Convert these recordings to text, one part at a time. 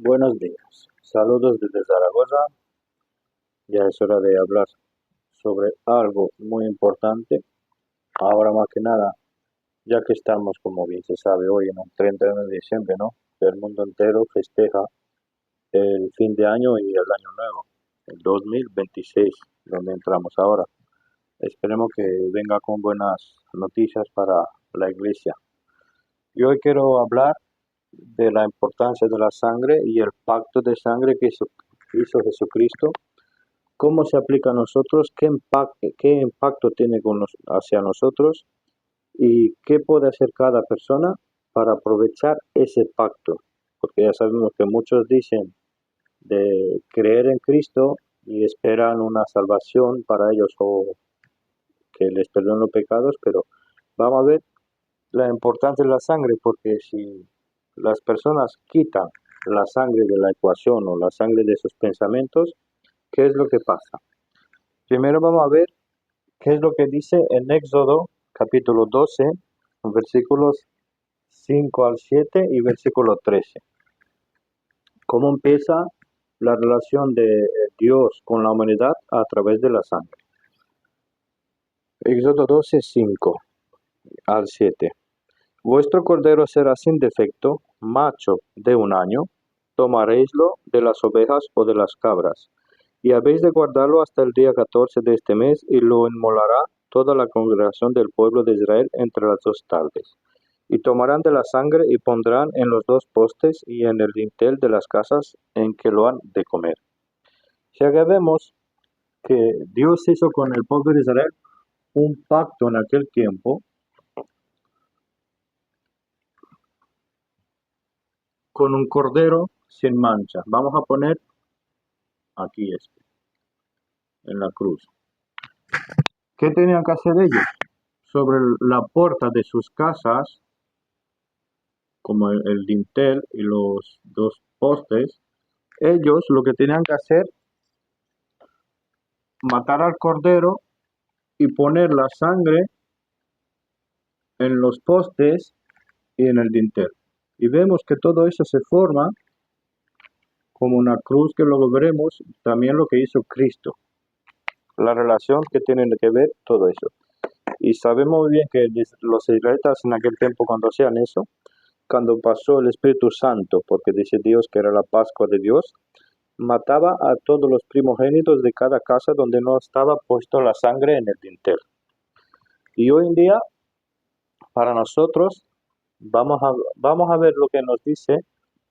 Buenos días, saludos desde Zaragoza. Ya es hora de hablar sobre algo muy importante. Ahora más que nada, ya que estamos, como bien se sabe, hoy en el 31 de diciembre, ¿no? El mundo entero festeja el fin de año y el año nuevo, el 2026, donde entramos ahora. Esperemos que venga con buenas noticias para la iglesia. Y hoy quiero hablar de la importancia de la sangre y el pacto de sangre que hizo Jesucristo. ¿Cómo se aplica a nosotros? Qué impacto tiene hacia nosotros? ¿Y qué puede hacer cada persona para aprovechar ese pacto? Porque ya sabemos que muchos dicen de creer en Cristo y esperan una salvación para ellos o que les perdonen los pecados, pero vamos a ver la importancia de la sangre, porque si las personas quitan la sangre de la ecuación o la sangre de sus pensamientos, ¿qué es lo que pasa? Primero vamos a ver qué es lo que dice en Éxodo capítulo 12, versículos 5 al 7 y versículo 13. ¿Cómo empieza la relación de Dios con la humanidad a través de la sangre? Éxodo 12, 5 al 7. Vuestro cordero será sin defecto, macho de un año. Tomaréislo de las ovejas o de las cabras, y habéis de guardarlo hasta el día 14 de este mes, y lo inmolará toda la congregación del pueblo de Israel entre las dos tardes. Y tomarán de la sangre y pondrán en los dos postes y en el dintel de las casas en que lo han de comer. Si acá vemos que Dios hizo con el pueblo de Israel un pacto en aquel tiempo con un cordero sin mancha. Vamos a poner aquí en la cruz. ¿Qué tenían que hacer ellos? Sobre la puerta de sus casas, como el dintel y los dos postes, ellos lo que tenían que hacer, matar al cordero y poner la sangre en los postes y en el dintel. Y vemos que todo eso se forma como una cruz que luego veremos también lo que hizo Cristo. La relación que tiene que ver todo eso. Y sabemos muy bien que los israelitas en aquel tiempo cuando hacían eso, cuando pasó el Espíritu Santo, porque dice Dios que era la Pascua de Dios, mataba a todos los primogénitos de cada casa donde no estaba puesto la sangre en el dintel. Y hoy en día, para nosotros, vamos a ver lo que nos dice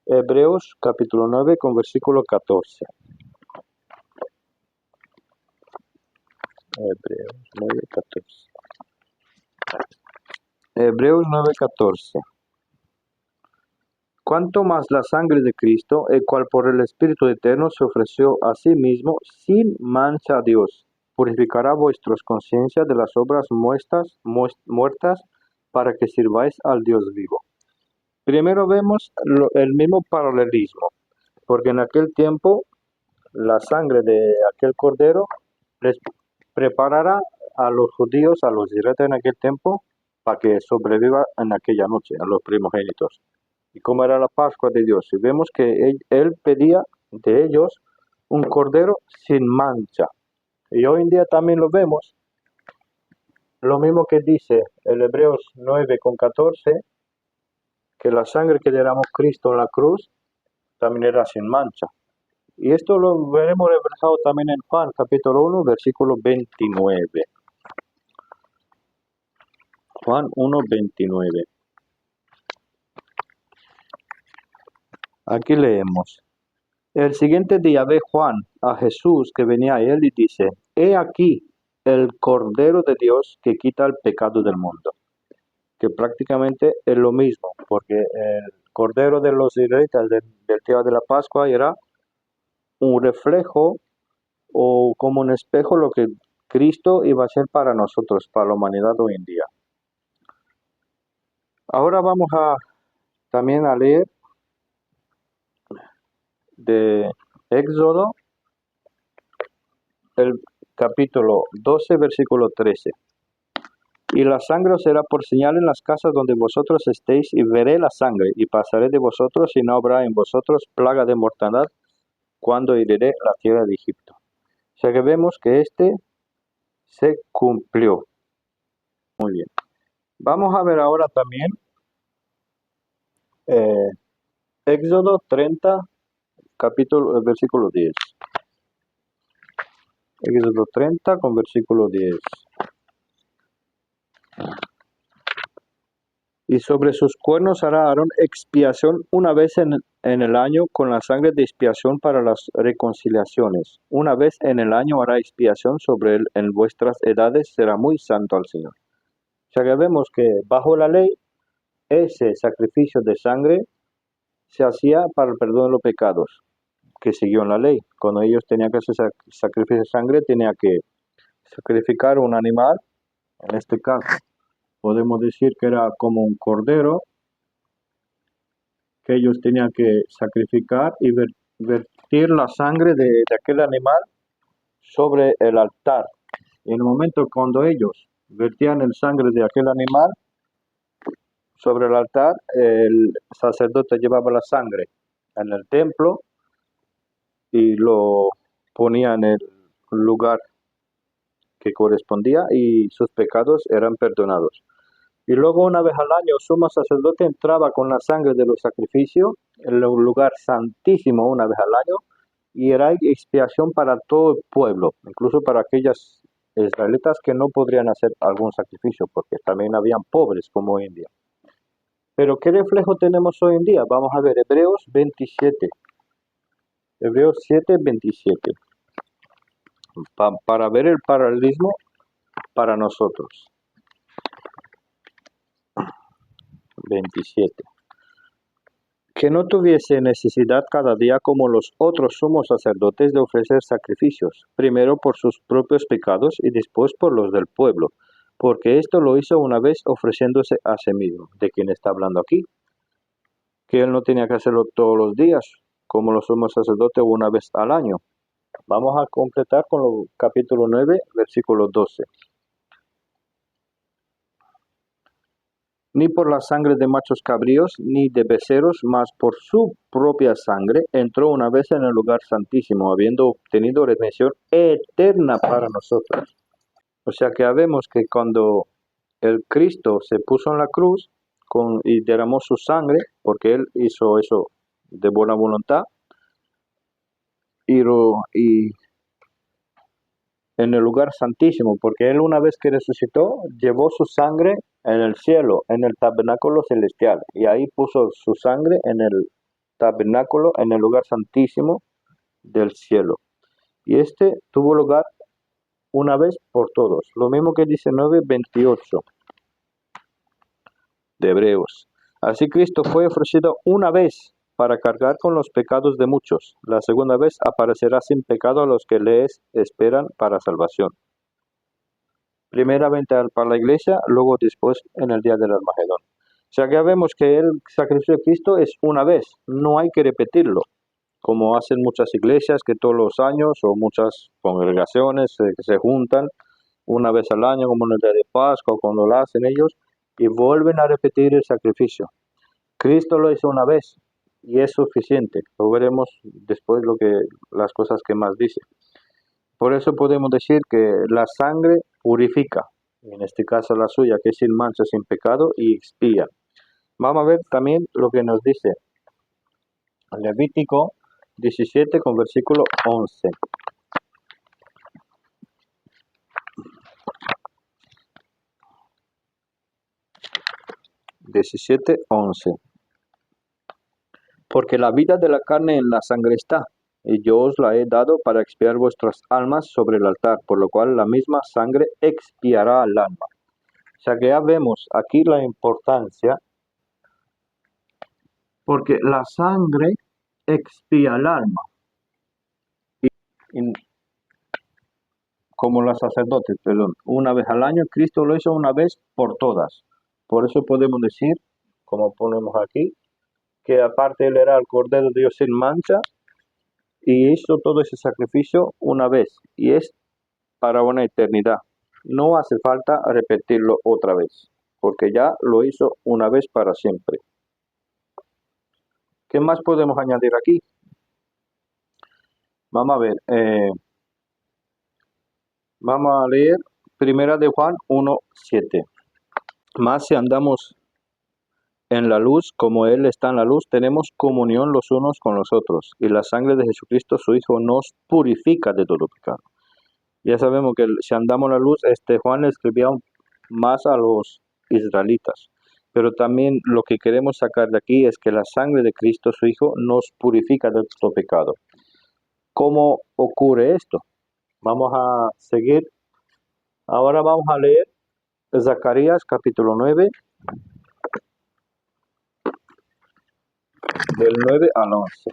Hebreos capítulo 9 con versículo 14. Hebreos 9:14. Hebreos 9:14. Cuanto más la sangre de Cristo, el cual por el Espíritu Eterno se ofreció a sí mismo sin mancha a Dios, purificará vuestras conciencias de las obras muertas para que sirváis al Dios vivo. Primero vemos el mismo paralelismo, porque en aquel tiempo la sangre de aquel cordero les preparará a los judíos, a los israelitas en aquel tiempo, para que sobreviva en aquella noche, a los primogénitos. Y cómo era la Pascua de Dios. Y vemos que él pedía de ellos un cordero sin mancha. Y hoy en día también lo vemos, lo mismo que dice el Hebreos 9:14, que la sangre que derramó Cristo en la cruz también era sin mancha. Y esto lo veremos reflejado también en Juan capítulo 1, versículo 29. Juan 1:29. Aquí leemos. El siguiente día ve Juan a Jesús que venía a él y dice, he aquí el Cordero de Dios que quita el pecado del mundo. Que prácticamente es lo mismo, porque el Cordero de los israelitas del día de la Pascua era un reflejo o como un espejo lo que Cristo iba a ser para nosotros, para la humanidad hoy en día. Ahora vamos también a leer de Éxodo, el capítulo 12, versículo 13. Y la sangre os será por señal en las casas donde vosotros estéis, y veré la sangre, y pasaré de vosotros, y no habrá en vosotros plaga de mortandad cuando heriré la tierra de Egipto. O sea que vemos que este se cumplió. Muy bien. Vamos a ver ahora también eh, Éxodo 30, versículo 10. Éxodo 30 con versículo 10. Y sobre sus cuernos hará Aarón expiación una vez en el año con la sangre de expiación para las reconciliaciones. Una vez en el año hará expiación sobre él en vuestras edades, será muy santo al Señor. O sea que vemos que bajo la ley, ese sacrificio de sangre se hacía para el perdón de los pecados, que siguió en la ley. Cuando ellos tenían que hacer sacrificio de sangre, tenía que sacrificar un animal, en este caso podemos decir que era como un cordero, que ellos tenían que sacrificar y vertir la sangre de aquel animal sobre el altar. Y en el momento cuando ellos vertían el sangre de aquel animal sobre el altar, el sacerdote llevaba la sangre en el templo y lo ponía en el lugar que correspondía y sus pecados eran perdonados. Y luego una vez al año el sumo sacerdote entraba con la sangre de los sacrificios en el lugar santísimo una vez al año y era expiación para todo el pueblo, incluso para aquellas israelitas que no podrían hacer algún sacrificio porque también habían pobres como hoy en día. Pero ¿qué reflejo tenemos hoy en día? Vamos a ver Hebreos 27. Hebreos 7, 27. Para ver el paralelismo para nosotros. 27. Que no tuviese necesidad cada día como los otros sumos sacerdotes de ofrecer sacrificios, primero por sus propios pecados y después por los del pueblo, porque esto lo hizo una vez ofreciéndose a sí mismo. ¿De quién está hablando aquí? Que él no tenía que hacerlo todos los días, como los sumos sacerdotes una vez al año. Vamos a completar con el capítulo 9, versículo 12. Ni por la sangre de machos cabríos, ni de becerros, mas por su propia sangre, entró una vez en el lugar santísimo, habiendo obtenido redención eterna para nosotros. O sea que vemos que cuando el Cristo se puso en la cruz y derramó su sangre, porque Él hizo eso de buena voluntad, y en el lugar santísimo, porque Él una vez que resucitó, llevó su sangre en el cielo, en el tabernáculo celestial, y ahí puso su sangre en el tabernáculo, en el lugar santísimo del cielo. Y este tuvo lugar una vez por todos. Lo mismo que 19:28 de Hebreos. Así Cristo fue ofrecido una vez para cargar con los pecados de muchos. La segunda vez aparecerá sin pecado a los que les esperan para salvación. Primeramente para la iglesia, luego después en el día del Armagedón. O sea que ya vemos que el sacrificio de Cristo es una vez, no hay que repetirlo, como hacen muchas iglesias que todos los años o muchas congregaciones que se juntan una vez al año, como en el día de Pascua, cuando lo hacen ellos, y vuelven a repetir el sacrificio. Cristo lo hizo una vez y es suficiente. Lo veremos después las cosas que más dice. Por eso podemos decir que la sangre purifica, en este caso la suya, que es sin mancha, sin pecado, y expía. Vamos a ver también lo que nos dice Levítico 17 con versículo 11. Porque la vida de la carne en la sangre está, y yo os la he dado para expiar vuestras almas sobre el altar, por lo cual la misma sangre expiará al alma. O sea que ya vemos aquí la importancia, porque la sangre expía el alma. Y como los sacerdotes, perdón, una vez al año, Cristo lo hizo una vez por todas. Por eso podemos decir, como ponemos aquí, que aparte Él era el Cordero de Dios sin mancha, y hizo todo ese sacrificio una vez, y es para una eternidad. No hace falta repetirlo otra vez, porque ya lo hizo una vez para siempre. ¿Qué más podemos añadir aquí? Vamos a ver, vamos a leer Primera de Juan 1:7. Más si andamos en la luz, como Él está en la luz, tenemos comunión los unos con los otros, y la sangre de Jesucristo, su Hijo, nos purifica de todo pecado. Ya sabemos que si andamos en la luz, Juan le escribía más a los israelitas, pero también lo que queremos sacar de aquí es que la sangre de Cristo, su Hijo, nos purifica de todo pecado. ¿Cómo ocurre esto? Vamos a seguir. Ahora vamos a leer Zacarías capítulo 9, del 9 al 11.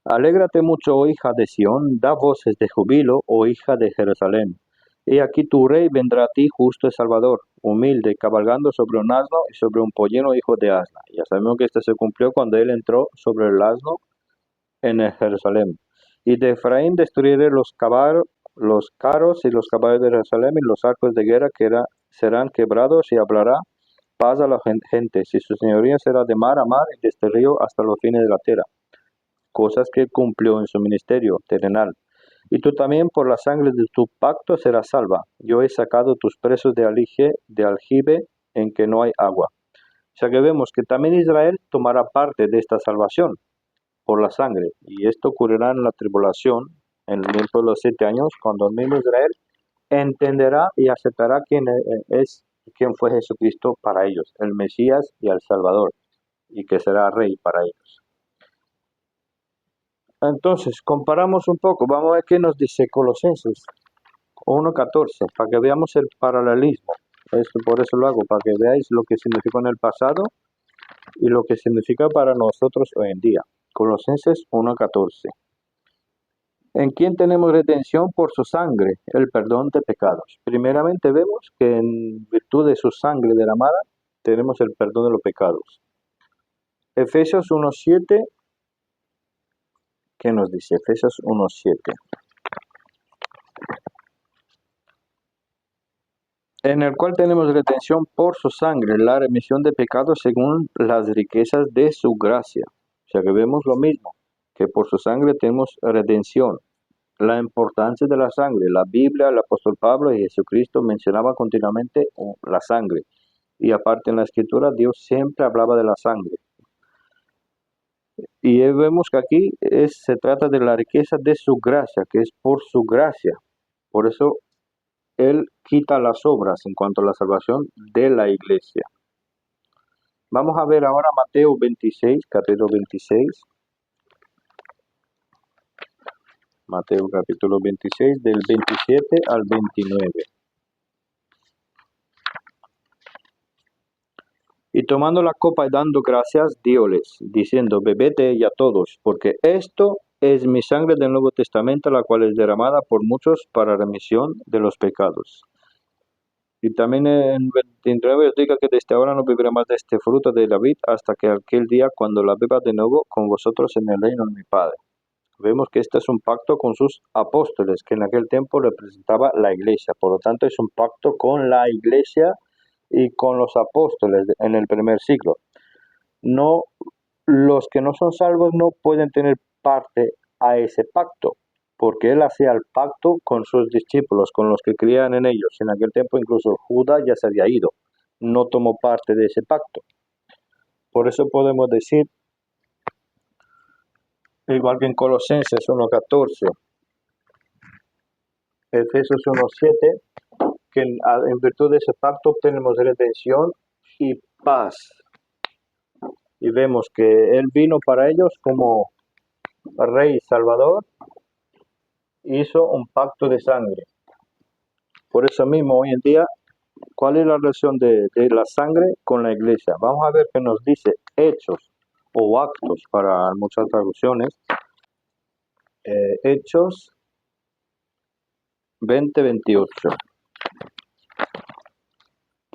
Alégrate mucho, oh hija de Sión, da voces de júbilo, oh hija de Jerusalén. He aquí tu rey vendrá a ti, justo y salvador, humilde, cabalgando sobre un asno y sobre un pollino hijo de asna. Ya sabemos que esto se cumplió cuando él entró sobre el asno en el Jerusalén. Y de Efraín destruiré los carros y los caballos de Jerusalén y los arcos de guerra serán quebrados, y hablará paz a la gente. Si su señoría será de mar a mar y de este río hasta los fines de la tierra. Cosas que cumplió en su ministerio terrenal. Y tú también por la sangre de tu pacto serás salva. Yo he sacado tus presos de aljibe en que no hay agua. O sea que vemos que también Israel tomará parte de esta salvación por la sangre. Y esto ocurrirá en la tribulación, en el tiempo de los 7 años, cuando el mismo Israel entenderá y aceptará quién fue Jesucristo para ellos, el Mesías y el Salvador, y que será rey para ellos. Entonces, comparamos un poco, vamos a ver qué nos dice Colosenses 1:14, para que veamos el paralelismo. Por eso lo hago, para que veáis lo que significó en el pasado y lo que significa para nosotros hoy en día. Colosenses 1:14. ¿En quién tenemos redención por su sangre, el perdón de pecados? Primeramente vemos que en virtud de su sangre derramada tenemos el perdón de los pecados. Efesios 1:7, ¿qué nos dice? Efesios 1:7. En el cual tenemos redención por su sangre, la remisión de pecados según las riquezas de su gracia. O sea que vemos lo mismo, que por su sangre tenemos redención. La importancia de la sangre, la Biblia, el apóstol Pablo y Jesucristo mencionaban continuamente la sangre. Y aparte en la escritura, Dios siempre hablaba de la sangre. Y vemos que aquí se trata de la riqueza de su gracia, que es por su gracia. Por eso Él quita las obras en cuanto a la salvación de la iglesia. Vamos a ver ahora Mateo 26, capítulo 26. Mateo capítulo 26, del 27 al 29. Y tomando la copa y dando gracias, dióles, diciendo, bebed de ella todos, porque esto es mi sangre del Nuevo Testamento, la cual es derramada por muchos para remisión de los pecados. Y también en 29 os diga que desde ahora no beberé más de este fruto de la vid hasta que aquel día cuando la beba de nuevo con vosotros en el reino de mi Padre. Vemos que este es un pacto con sus apóstoles, que en aquel tiempo representaba la iglesia. Por lo tanto, es un pacto con la iglesia y con los apóstoles en el primer siglo. No, los que no son salvos no pueden tener parte a ese pacto, porque él hacía el pacto con sus discípulos, con los que creían en ellos. En aquel tiempo incluso Judas ya se había ido, no tomó parte de ese pacto. Por eso podemos decir, igual que en Colosenses 1:14, Efesios 1:7, que en virtud de ese pacto obtenemos redención y paz. Y vemos que Él vino para ellos como Rey Salvador, hizo un pacto de sangre. Por eso mismo, hoy en día, ¿cuál es la relación de la sangre con la iglesia? Vamos a ver qué nos dice Hechos o Actos para muchas traducciones. Hechos 20:28.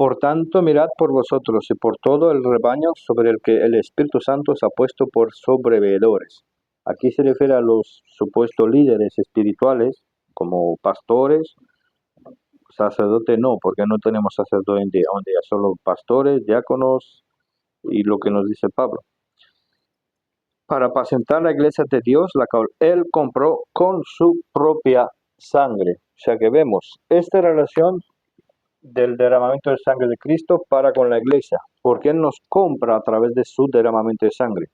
Por tanto, mirad por vosotros y por todo el rebaño sobre el que el Espíritu Santo os ha puesto por sobreveedores. Aquí se refiere a los supuestos líderes espirituales, como pastores, sacerdote no, porque no tenemos sacerdote hoy en día, solo pastores, diáconos y lo que nos dice Pablo. Para apacentar la iglesia de Dios, la cual él compró con su propia sangre. O sea que vemos esta relación del derramamiento de sangre de Cristo para con la iglesia, porque él nos compra a través de su derramamiento de sangre,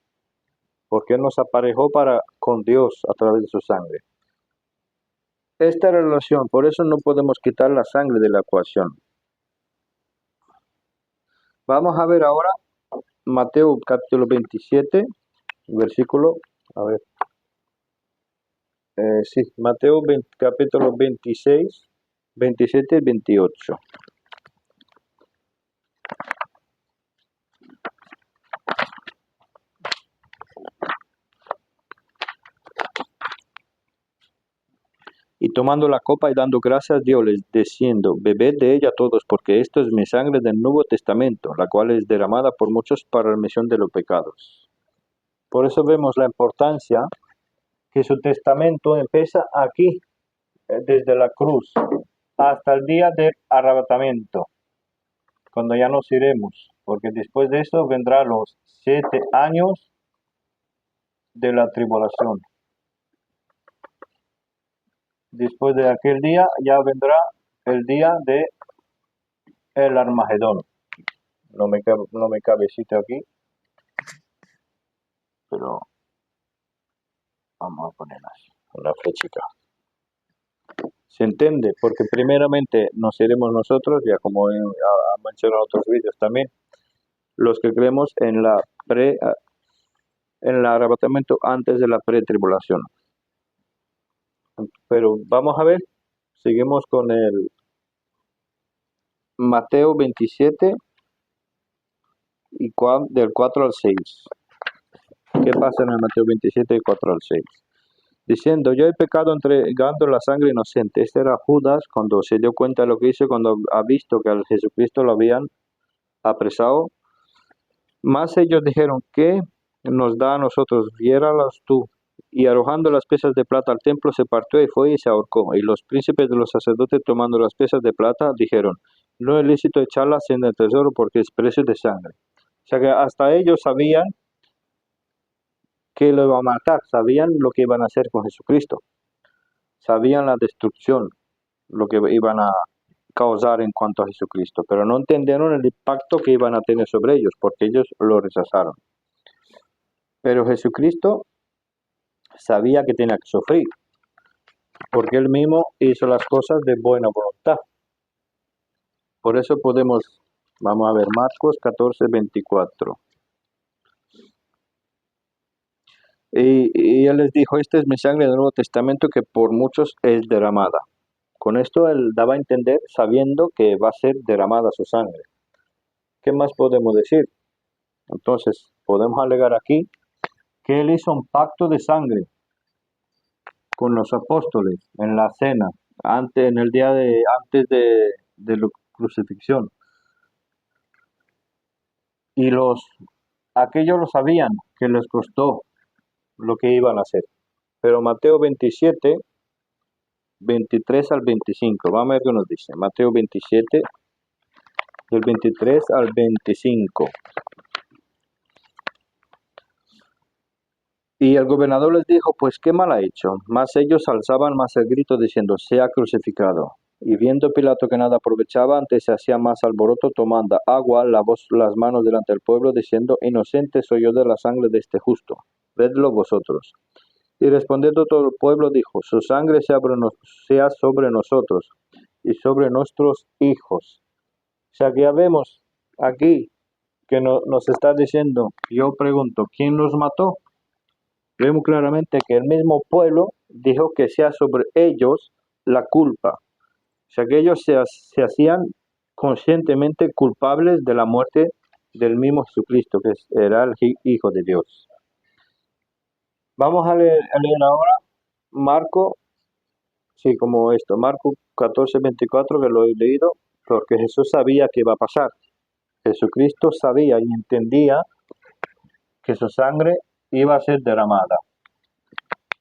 porque él nos aparejó para con Dios a través de su sangre. Esta relación, por eso no podemos quitar la sangre de la ecuación. Vamos a ver ahora Mateo capítulo 27, versículo, a ver, sí, Mateo 20, capítulo 26, 27 y 28. Y tomando la copa y dando gracias, diosles, diciendo, bebed de ella todos, porque esto es mi sangre del Nuevo Testamento, la cual es derramada por muchos para la remisión de los pecados. Por eso vemos la importancia que su testamento empieza aquí, desde la cruz, hasta el día del arrebatamiento, cuando ya nos iremos, porque después de eso vendrán los 7 años de la tribulación. Después de aquel día ya vendrá el día de el Armagedón. No me cabe sitio aquí, pero vamos a poner así, una flechita. ¿Se entiende? Porque primeramente nos iremos nosotros, ya como he mencionado en otros vídeos también, los que creemos en el arrebatamiento antes de la pretribulación. Pero vamos a ver, seguimos con el Mateo 27 y del 4 al 6. ¿Qué pasa en el Mateo 27 y 4 al 6? Diciendo, yo he pecado entregando la sangre inocente. Este era Judas cuando se dio cuenta de lo que hizo, cuando ha visto que al Jesucristo lo habían apresado. Más ellos dijeron, ¿qué nos da a nosotros? Viéralas tú. Y arrojando las piezas de plata al templo, se partió y fue y se ahorcó. Y los príncipes de los sacerdotes, tomando las piezas de plata, dijeron, no es lícito echarlas en el tesoro porque es precio de sangre. O sea que hasta ellos sabían que lo iban a matar, sabían lo que iban a hacer con Jesucristo, sabían la destrucción, lo que iban a causar en cuanto a Jesucristo, pero no entendieron el impacto que iban a tener sobre ellos, porque ellos lo rechazaron. Pero Jesucristo sabía que tenía que sufrir, porque él mismo hizo las cosas de buena voluntad. Por eso vamos a ver Marcos 14, 24. Y él les dijo, esta es mi sangre del Nuevo Testamento que por muchos es derramada. Con esto él daba a entender, sabiendo que va a ser derramada su sangre. ¿Qué más podemos decir? Entonces, podemos alegar aquí que él hizo un pacto de sangre con los apóstoles en la cena, antes de la crucifixión. Y aquellos lo sabían, que les costó lo que iban a hacer. Pero Mateo 27, 23 al 25, vamos a ver qué nos dice. Mateo 27, del 23 al 25. Y el gobernador les dijo, pues qué mal ha hecho. Mas ellos alzaban más el grito diciendo, sea crucificado. Y viendo Pilato que nada aprovechaba, antes se hacía más alboroto, tomando agua, lavó las manos delante del pueblo, diciendo, inocente soy yo de la sangre de este justo, vedlo vosotros. Y respondiendo todo el pueblo dijo, su sangre sea sobre nosotros y sobre nuestros hijos. O sea que ya vemos aquí que nos está diciendo, yo pregunto, ¿quién los mató? Vemos claramente que el mismo pueblo dijo que sea sobre ellos la culpa. O sea que ellos se hacían conscientemente culpables de la muerte del mismo Jesucristo, que era el Hijo de Dios. Vamos a leer ahora Marco, sí, como esto, Marco 14, 24, que lo he leído. porque Jesús sabía que iba a pasar. Jesucristo sabía y entendía que su sangre iba a ser derramada.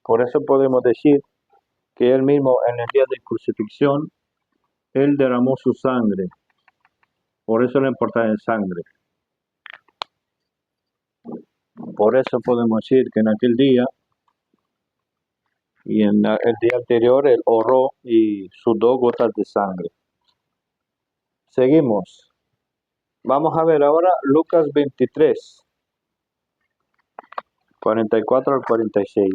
Por eso podemos decir que él mismo en el día de crucifixión, él derramó su sangre. Por eso la importancia de sangre. Por eso podemos decir que en aquel día y en el día anterior él oró y sudó gotas de sangre. Seguimos. Vamos a ver ahora Lucas 23, 44 al 46.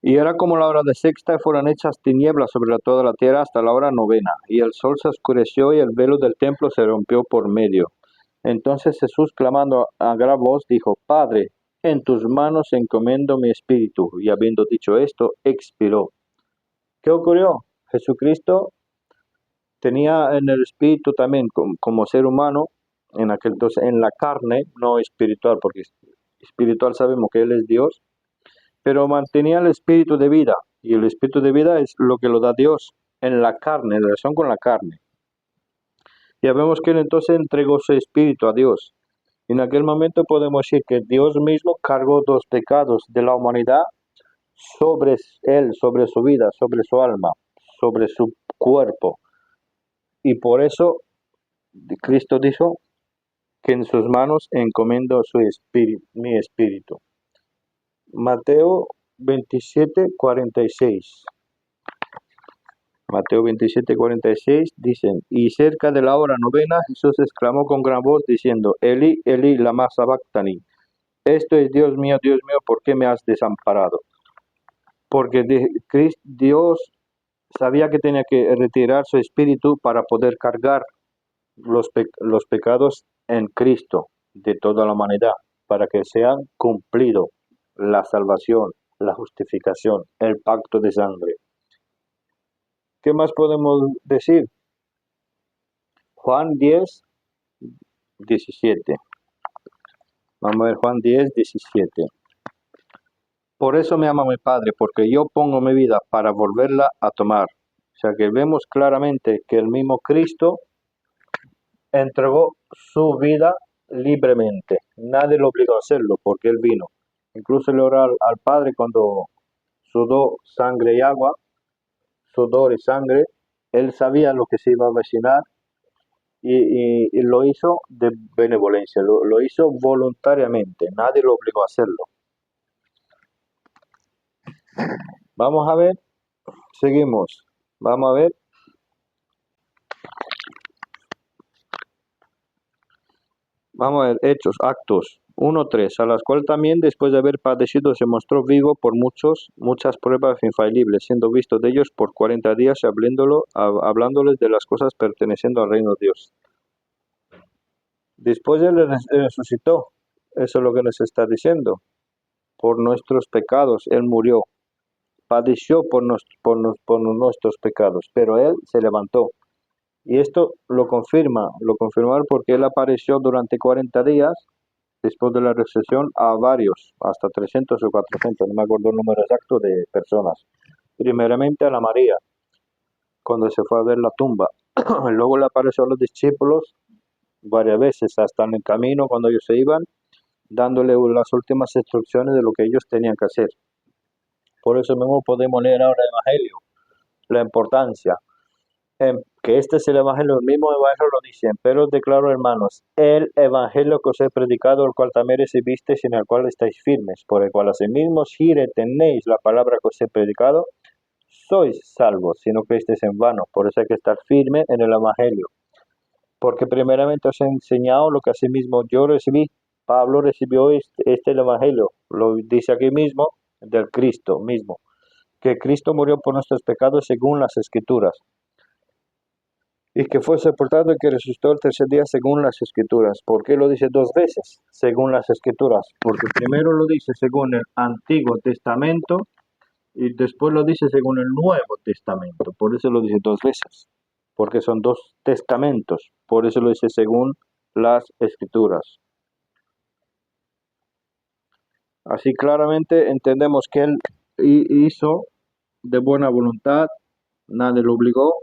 Y era como la hora de sexta y fueron hechas tinieblas sobre toda la tierra hasta la hora novena. Y el sol se oscureció y el velo del templo se rompió por medio. Entonces Jesús, clamando a gran voz, dijo: Padre, en tus manos encomiendo mi espíritu. Y habiendo dicho esto, expiró. ¿Qué ocurrió? Jesucristo tenía en el espíritu también, como ser humano, en aquel entonces, en la carne, no espiritual, porque espiritual sabemos que Él es Dios, pero mantenía el espíritu de vida, y el espíritu de vida es lo que lo da Dios en la carne, en relación con la carne. Ya vemos que Él entonces entregó su espíritu a Dios. En aquel momento podemos decir que Dios mismo cargó los pecados de la humanidad sobre Él, sobre su vida, sobre su alma, sobre su cuerpo. Y por eso Cristo dijo que en sus manos encomiendo su espíritu, mi espíritu. Mateo 27:46. Mateo 27:46 dicen: Y cerca de la hora novena Jesús exclamó con gran voz diciendo: Eli, Eli, lama sabactani. Esto es: Dios mío, ¿por qué me has desamparado? Porque Dios sabía que tenía que retirar su espíritu para poder cargar los pecados en Cristo de toda la humanidad, para que sean cumplido la salvación, la justificación, el pacto de sangre. ¿Qué más podemos decir? Juan 10:17. Vamos a ver Juan 10:17. Por eso me ama mi Padre, porque yo pongo mi vida para volverla a tomar. O sea que vemos claramente que el mismo Cristo entregó su vida libremente. Nadie lo obligó a hacerlo porque Él vino. Incluso le oró al Padre cuando sudó sangre y agua, sudor y sangre. Él sabía lo que se iba a avecinar y lo hizo de benevolencia, lo hizo voluntariamente. Nadie lo obligó a hacerlo. Vamos a ver, seguimos. Vamos a ver. Vamos a ver, Hechos, Actos 1:3, a las cuales también después de haber padecido se mostró vivo por muchas pruebas infalibles, siendo visto de ellos por 40 días y hablándoles de las cosas perteneciendo al reino de Dios. Después Él resucitó, eso es lo que nos está diciendo, por nuestros pecados Él murió, padeció por nuestros pecados, pero Él se levantó. Y esto lo confirmaron porque Él apareció durante 40 días después de la resurrección a varios, hasta 300 o 400, no me acuerdo el número exacto de personas. Primeramente a la María, cuando se fue a ver la tumba. Luego le apareció a los discípulos varias veces, hasta en el camino cuando ellos se iban, dándole las últimas instrucciones de lo que ellos tenían que hacer. Por eso mismo podemos leer ahora el Evangelio, la importancia. Que este es el Evangelio, el mismo Evangelio lo dice: pero os declaro, hermanos, el Evangelio que os he predicado, el cual también recibisteis, en el cual estáis firmes, por el cual asimismo, si retenéis la palabra que os he predicado, sois salvos, si no creísteis en vano. Por eso hay que estar firme en el Evangelio, porque primeramente os he enseñado lo que asimismo yo recibí. Pablo recibió el Evangelio, lo dice aquí mismo, del Cristo mismo, que Cristo murió por nuestros pecados según las Escrituras, y que fue sepultado y que resucitó el tercer día según las Escrituras. ¿Por qué lo dice dos veces según las Escrituras? Porque primero lo dice según el Antiguo Testamento y después lo dice según el Nuevo Testamento. Por eso lo dice dos veces, porque son dos testamentos. Por eso lo dice según las Escrituras. Así claramente entendemos que Él hizo de buena voluntad, nadie lo obligó,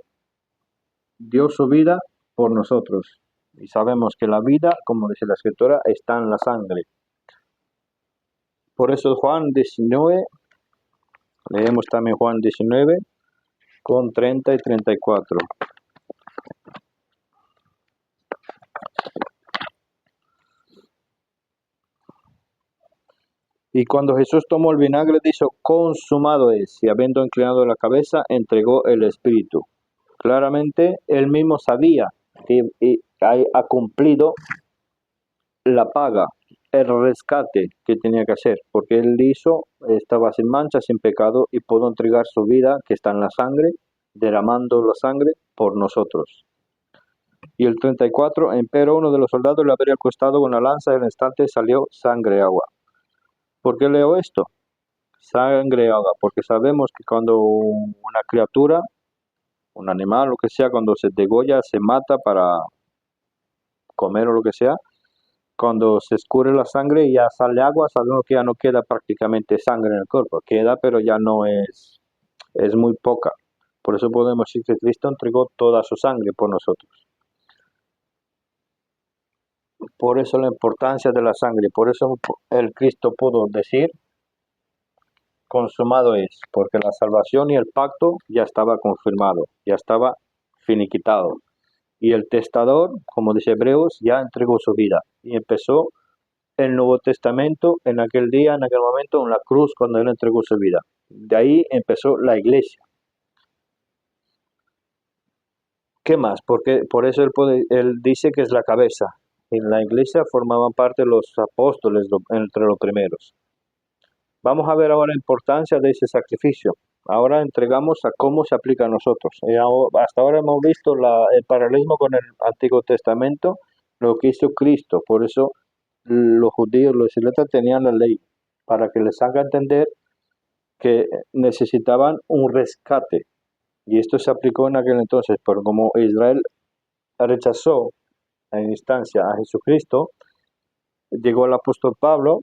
dio su vida por nosotros. Y sabemos que la vida, como dice la Escritura, está en la sangre. Por eso Juan 19, leemos también Juan 19 con 30 y 34. Y cuando Jesús tomó el vinagre, dijo, consumado es, y habiendo inclinado la cabeza, entregó el Espíritu. Claramente, él mismo sabía que ha cumplido la paga, el rescate que tenía que hacer, porque él hizo, estaba sin mancha, sin pecado, y pudo entregar su vida, que está en la sangre, derramando la sangre por nosotros. Y el 34, empero uno de los soldados le habría acostado con una lanza, y al instante salió sangre y agua. ¿Por qué leo esto? Sangre y agua, porque sabemos que cuando una criatura, un animal, lo que sea, cuando se degolla, se mata para comer o lo que sea, cuando se escurre la sangre y ya sale agua, sabemos que ya no queda prácticamente sangre en el cuerpo, queda, pero ya no es muy poca. Por eso podemos decir que Cristo entregó toda su sangre por nosotros. Por eso la importancia de la sangre, por eso el Cristo pudo decir, consumado es, porque la salvación y el pacto ya estaba confirmado, ya estaba finiquitado. Y el testador, como dice Hebreos, ya entregó su vida y empezó el Nuevo Testamento en aquel día, en aquel momento, en la cruz, cuando él entregó su vida. De ahí empezó la iglesia. ¿Qué más? Porque por eso él dice que es la cabeza. En la iglesia formaban parte los apóstoles entre los primeros. Vamos a ver ahora la importancia de ese sacrificio. Ahora entregamos a cómo se aplica a nosotros. Hasta ahora hemos visto el paralelismo con el Antiguo Testamento, lo que hizo Cristo. Por eso los judíos, los israelitas tenían la ley, para que les haga entender que necesitaban un rescate. Y esto se aplicó en aquel entonces, pero como Israel rechazó en instancia a Jesucristo, llegó el apóstol Pablo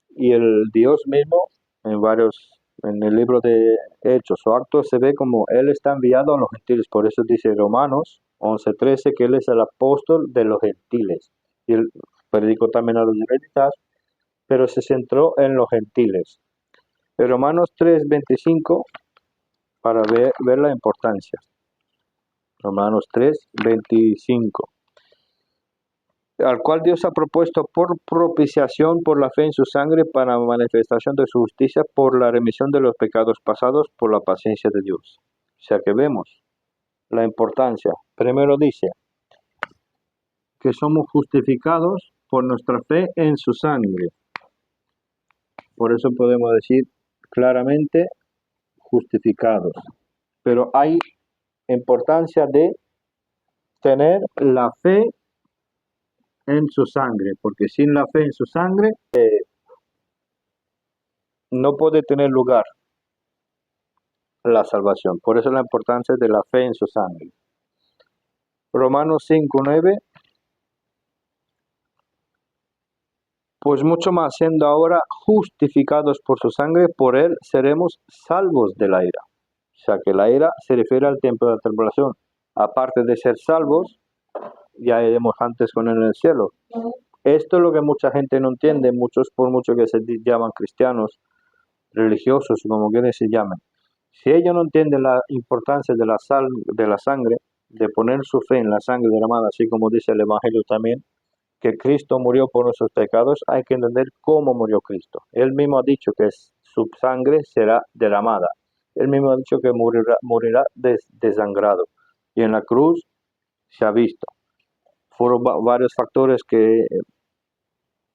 y el Dios mismo en el libro de Hechos o Actos se ve como Él está enviado a los gentiles. Por eso dice Romanos 11:13 que Él es el apóstol de los gentiles. Y Él predicó también a los israelitas, pero se centró en los gentiles. En Romanos 3:25, para ver la importancia. Romanos 3:25. Al cual Dios ha propuesto por propiciación por la fe en su sangre para manifestación de su justicia por la remisión de los pecados pasados por la paciencia de Dios. O sea que vemos la importancia. Primero dice que somos justificados por nuestra fe en su sangre. Por eso podemos decir claramente justificados. Pero hay importancia de tener la fe en su sangre, porque sin la fe en su sangre no puede tener lugar la salvación. Por eso la importancia de la fe en su sangre. Romanos 5:9. Pues mucho más siendo ahora justificados por su sangre, por él seremos salvos de la ira. O sea que la ira se refiere al tiempo de la tribulación. Aparte de ser salvos, ya iremos antes con él en el cielo. Esto es lo que mucha gente no entiende, muchos por mucho que se llaman cristianos, religiosos, como quieran se llamen. Si ellos no entienden la importancia de la sangre, de poner su fe en la sangre derramada, así como dice el Evangelio también, que Cristo murió por nuestros pecados, hay que entender cómo murió Cristo. Él mismo ha dicho que su sangre será derramada. Él mismo ha dicho que morirá desangrado. Y en la cruz se ha visto. Fueron varios factores que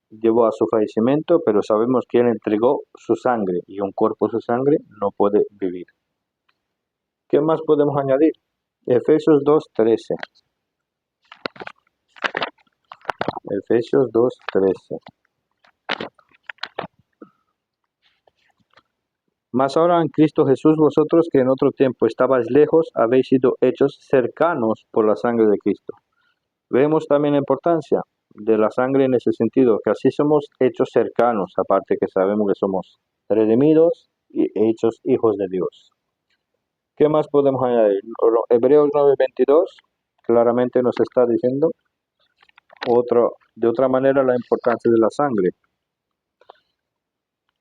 llevó a su fallecimiento, pero sabemos que Él entregó su sangre y un cuerpo su sangre no puede vivir. ¿Qué más podemos añadir? Efesios 2:13. Efesios 2:13. Mas ahora en Cristo Jesús vosotros que en otro tiempo estabais lejos, habéis sido hechos cercanos por la sangre de Cristo. Vemos también la importancia. de la sangre en ese sentido, que así somos hechos cercanos, aparte que sabemos que somos redimidos y hechos hijos de Dios. ¿Qué más podemos añadir? Hebreos 9:22 claramente nos está diciendo de otra manera la importancia de la sangre.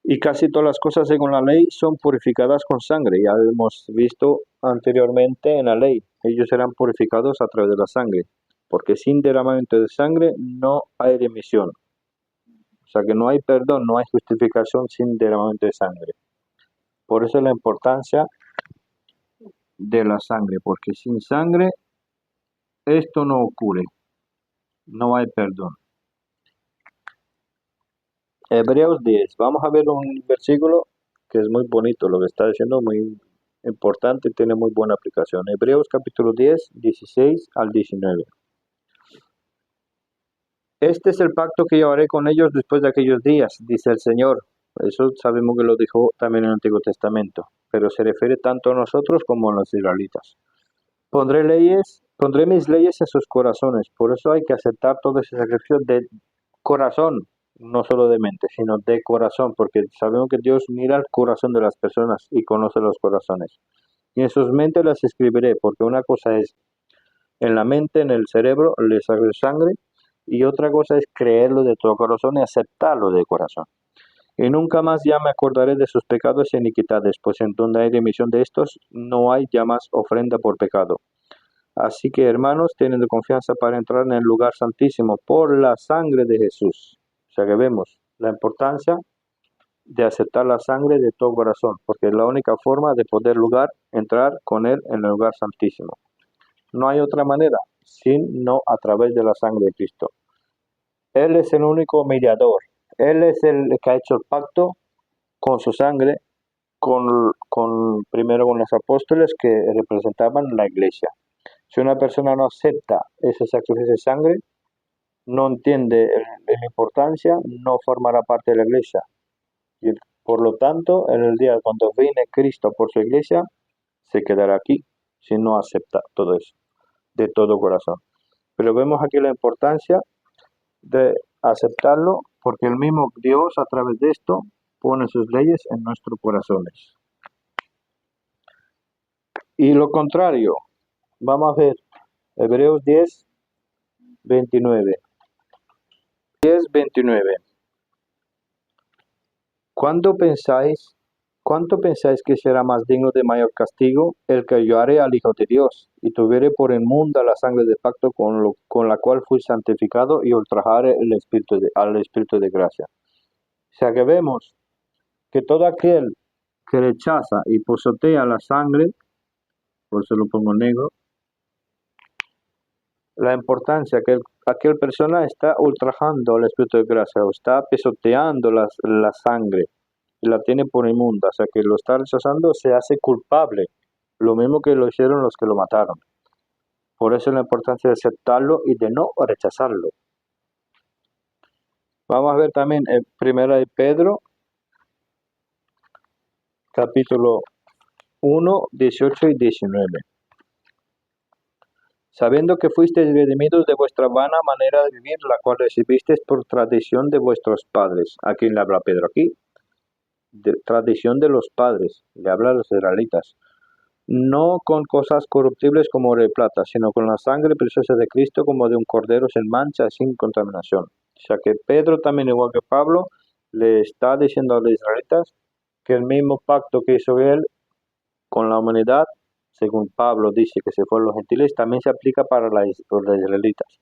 Y casi todas las cosas según la ley son purificadas con sangre. Ya hemos visto anteriormente en la ley, ellos serán purificados a través de la sangre, porque sin derramamiento de sangre no hay remisión. O sea que no hay perdón, no hay justificación sin derramamiento de sangre. Por eso la importancia de la sangre, porque sin sangre esto no ocurre, no hay perdón. Hebreos 10, vamos a ver un versículo que es muy bonito, lo que está diciendo muy importante y tiene muy buena aplicación. Hebreos capítulo 10, 16 al 19. Este es el pacto que yo haré con ellos después de aquellos días, dice el Señor. Eso sabemos que lo dijo también en el Antiguo Testamento, pero se refiere tanto a nosotros como a los israelitas. Pondré mis leyes en sus corazones, por eso hay que aceptar todo ese sacrificio de corazón, no solo de mente, sino de corazón, porque sabemos que Dios mira el corazón de las personas y conoce los corazones. Y en sus mentes las escribiré, porque una cosa es en la mente, en el cerebro, le sale sangre, y otra cosa es creerlo de todo corazón y aceptarlo de corazón. Y nunca más ya me acordaré de sus pecados y iniquidades, pues en donde hay remisión de estos, no hay ya más ofrenda por pecado. Así que, hermanos, tienen confianza para entrar en el lugar santísimo por la sangre de Jesús. O sea que vemos la importancia de aceptar la sangre de todo corazón, porque es la única forma de poder entrar con Él en el lugar santísimo. No hay otra manera, sino a través de la sangre de Cristo. Él es el único mediador. Él es el que ha hecho el pacto con su sangre, primero con los apóstoles que representaban la iglesia. Si una persona no acepta ese sacrificio de sangre, no entiende la importancia, no formará parte de la iglesia. Y por lo tanto, en el día cuando viene Cristo por su iglesia, se quedará aquí si no acepta todo eso, de todo corazón. Pero vemos aquí la importancia de aceptarlo, porque el mismo Dios a través de esto pone sus leyes en nuestros corazones. Y lo contrario, vamos a ver Hebreos 10, 29. 10:29. ¿Cuánto pensáis que será más digno de mayor castigo el que hallare al Hijo de Dios y tuviere por inmunda la sangre de pacto con la cual fui santificado y ultrajare al Espíritu de gracia? O sea que vemos que todo aquel que rechaza y pisotea la sangre, por eso lo pongo negro, la importancia que aquel persona está ultrajando al Espíritu de gracia o está pisoteando la sangre y la tiene por inmunda, o sea que lo está rechazando, se hace culpable, lo mismo que lo hicieron los que lo mataron. Por eso la importancia de aceptarlo y de no rechazarlo. Vamos a ver también en Primera de Pedro, capítulo 1, 18 y 19. Sabiendo que fuisteis redimidos de vuestra vana manera de vivir, la cual recibisteis por tradición de vuestros padres. ¿A quién le habla Pedro aquí? De tradición de los padres, le habla a los israelitas. No con cosas corruptibles como oro y plata, sino con la sangre preciosa de Cristo como de un cordero sin mancha, sin contaminación. O sea que Pedro también, igual que Pablo, le está diciendo a los israelitas que el mismo pacto que hizo él con la humanidad, según Pablo dice que se fueron los gentiles, también se aplica para los israelitas.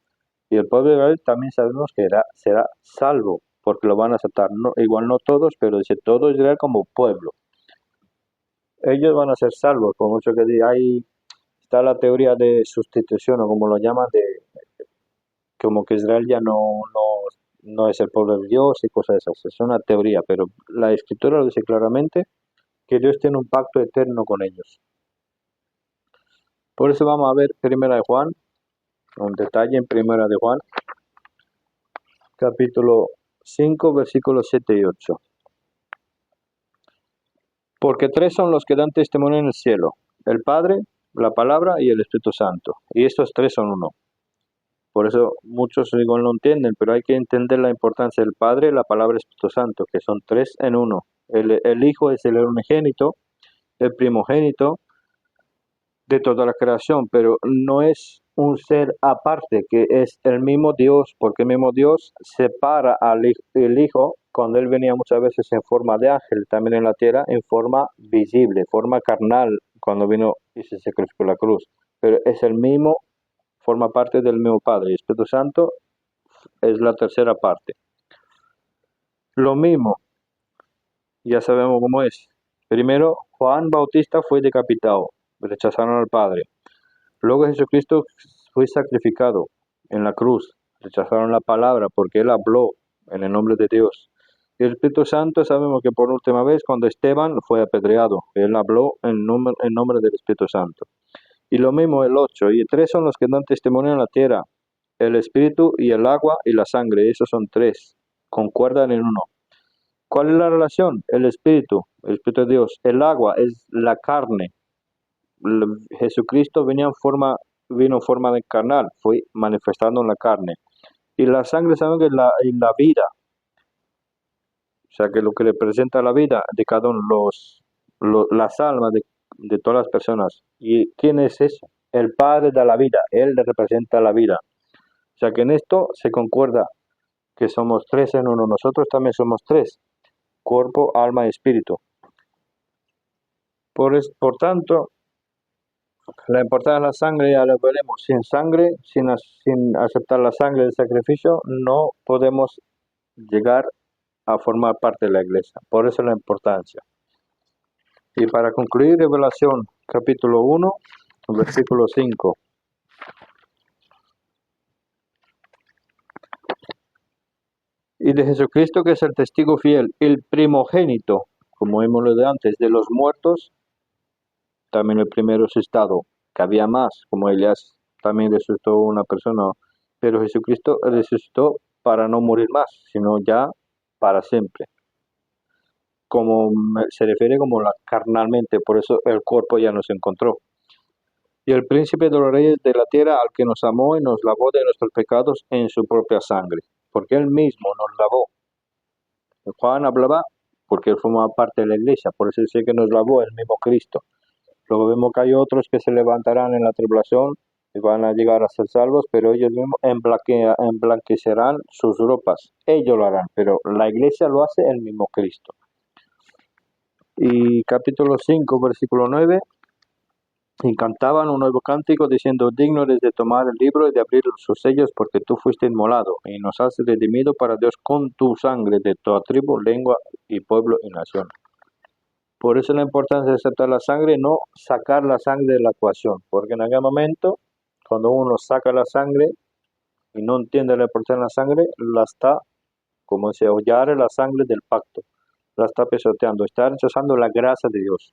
Y el pueblo de Israel también sabemos que será salvo, porque lo van a aceptar. No, igual no todos, pero dice todo Israel como pueblo. Ellos van a ser salvos, por mucho que diga, ahí está la teoría de sustitución, o como lo llaman, de como que Israel ya no es el pueblo de Dios y cosas de esas. Es una teoría, pero la Escritura lo dice claramente que Dios tiene un pacto eterno con ellos. Por eso vamos a ver Primera de Juan, un detalle en Primera de Juan, capítulo 5, versículos 7 y 8. Porque tres son los que dan testimonio en el cielo, el Padre, la Palabra y el Espíritu Santo, y estos tres son uno. Por eso muchos igual no entienden, pero hay que entender la importancia del Padre, la palabra Espíritu Santo, que son tres en uno. El Hijo es el unigénito, el primogénito de toda la creación, pero no es un ser aparte, que es el mismo Dios, porque el mismo Dios separa el Hijo cuando Él venía muchas veces en forma de ángel, también en la tierra, en forma visible, forma carnal, cuando vino y se sacrificó la cruz. Pero es el mismo, forma parte del mismo Padre. Y Espíritu Santo es la tercera parte. Lo mismo, ya sabemos cómo es. Primero, Juan Bautista fue decapitado, rechazaron al Padre. Luego Jesucristo fue sacrificado en la cruz, rechazaron la palabra porque Él habló en el nombre de Dios. Y el Espíritu Santo sabemos que por última vez cuando Esteban fue apedreado, Él habló en nombre del Espíritu Santo. Y lo mismo el 8, y tres son los que dan testimonio en la tierra, el Espíritu y el agua y la sangre, esos son tres, concuerdan en uno. ¿Cuál es la relación? El Espíritu de Dios. El agua es la carne. Jesucristo vino en forma de carnal, fue manifestando en la carne. Y la sangre, saben que es la vida, o sea que lo que representa la vida de cada uno, las almas de todas las personas. ¿Y quién es eso? El Padre da la vida, Él le representa la vida. O sea que en esto se concuerda que somos tres en uno, nosotros también somos tres, cuerpo, alma y espíritu. Por tanto, la importancia de la sangre ya lo veremos. Sin sangre, sin aceptar la sangre del sacrificio, no podemos llegar a formar parte de la iglesia. Por eso la importancia. Y para concluir, Revelación capítulo 1, versículo 5. Y de Jesucristo, que es el testigo fiel, el primogénito, como vimos lo de antes, de los muertos, también el primero resucitado, que había más, como Elías también resucitó una persona, pero Jesucristo resucitó para no morir más, sino ya para siempre. Como se refiere como carnalmente, por eso el cuerpo ya nos encontró. Y el príncipe de los reyes de la tierra, al que nos amó y nos lavó de nuestros pecados en su propia sangre, porque él mismo nos lavó. Juan hablaba porque él formaba parte de la iglesia, por eso dice que nos lavó el mismo Cristo. Luego vemos que hay otros que se levantarán en la tribulación y van a llegar a ser salvos, pero ellos mismos emblanquecerán sus ropas. Ellos lo harán, pero la iglesia lo hace el mismo Cristo. Y capítulo 5, versículo 9. Y cantaban un nuevo cántico diciendo: digno eres de tomar el libro y de abrir sus sellos, porque tú fuiste inmolado y nos has redimido para Dios con tu sangre de toda tribu, lengua y pueblo y nación. Por eso la importancia de aceptar la sangre, no sacar la sangre de la ecuación, porque en aquel momento, cuando uno saca la sangre y no entiende la importancia de la sangre, la está, como se hollar la sangre del pacto, la está pisoteando, está rechazando la gracia de Dios.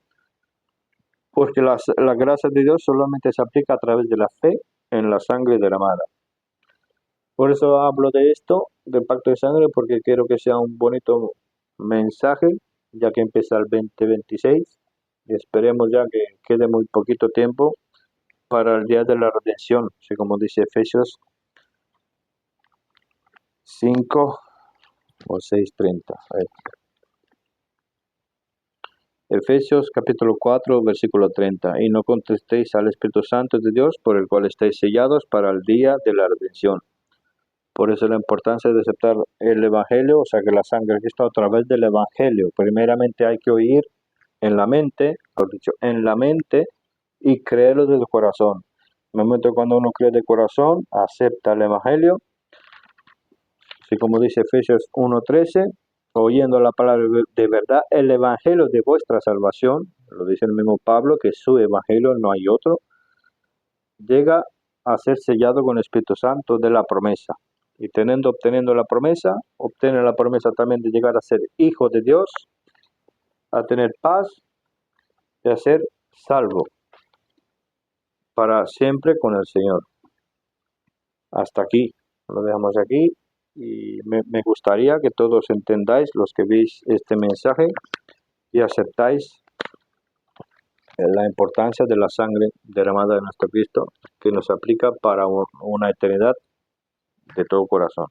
Porque la gracia de Dios solamente se aplica a través de la fe en la sangre derramada. Por eso hablo de esto, del pacto de sangre, porque quiero que sea un bonito mensaje, ya que empieza el 2026. Y esperemos ya que quede muy poquito tiempo para el día de la redención, así como dice Efesios 5 o 6:30. Efesios capítulo 4, versículo 30. Y no contestéis al Espíritu Santo de Dios, por el cual estáis sellados para el día de la redención. Por eso la importancia de aceptar el Evangelio, o sea que la sangre de Cristo a través del Evangelio. Primeramente hay que oír en la mente, mejor dicho, en la mente, y creerlo desde el corazón. En el momento cuando uno cree de corazón, acepta el Evangelio, así como dice Efesios 1:13, oyendo la palabra de verdad, el Evangelio de vuestra salvación, lo dice el mismo Pablo, que su Evangelio no hay otro, llega a ser sellado con el Espíritu Santo de la promesa. Y obteniendo la promesa, obtiene la promesa también de llegar a ser hijo de Dios, a tener paz y a ser salvo para siempre con el Señor. Hasta aquí, lo dejamos aquí, y me gustaría que todos entendáis, los que veis este mensaje, y aceptáis la importancia de la sangre derramada de nuestro Cristo, que nos aplica para una eternidad de todo corazón.